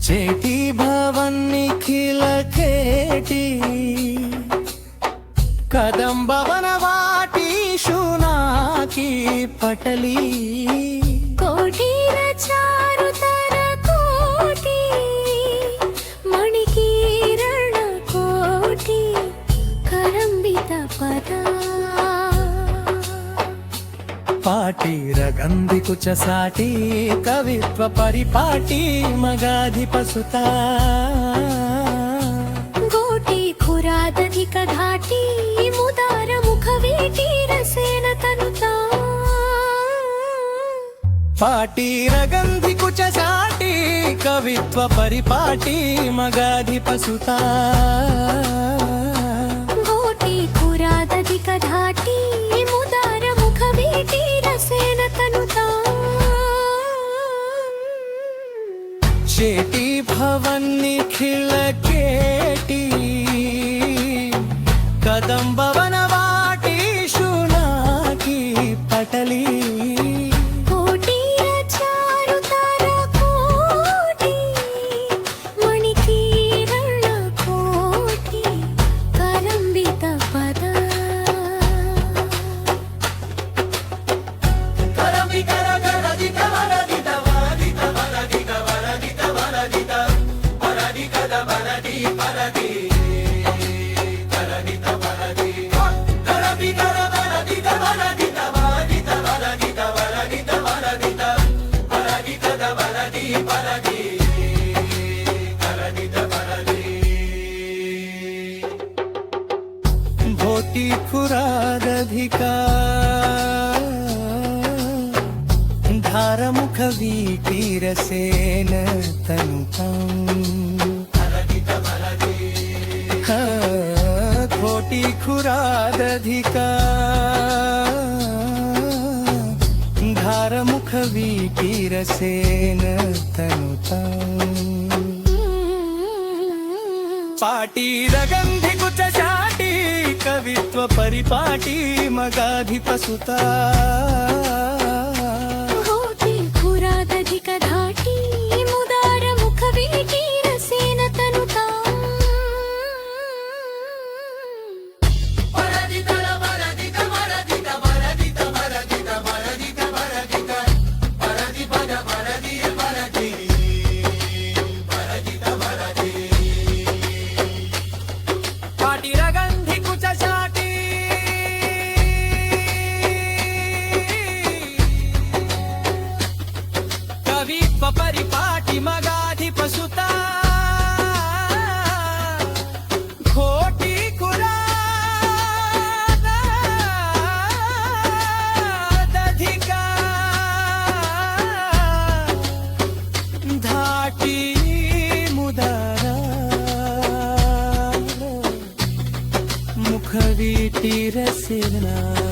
चेटी भवन निखिल केटी कदम भवन वाटी शुना की पटली कोटी चारु तर कोटी मणिकीरण कोटी करंबित पदा पाटी रगंधि कुच साटी कवित्व परिपाटी मगाधिपसुता गोटी खुरादधिक घाटी मुदार मुखवीटी रसेन तनुता पाटी रगंधि कुच साटी कवित्व परिपाटी मगाधिपसुता गोटी खुरादधिक घाटी मुदार मुखवीटी रसेन तनुता चेटी भवन निखिल केटी कदम भवन वाटी शुना की पटली कोटी चारु तर कोटी मणिकीरण कोटी करंबित पदा भोटी खुरादधिका धारमुख वीटीरसेन तनुतां घोटी खुरादधिका धारमुख वीटीरसेन तनुतां पाटी रगंधि कुच शाटी कवित्व परिपाटी मगाधिपसुता गोटी खुरादधिक घाटी मुदार मुखवीटी रसेन तनुता पाटी रगंधि कुच शाटी कवित्व परिपाटी मगाधिपसुता घोटी खुरादधिका धाटी मुदारा मुखवीटी रसेना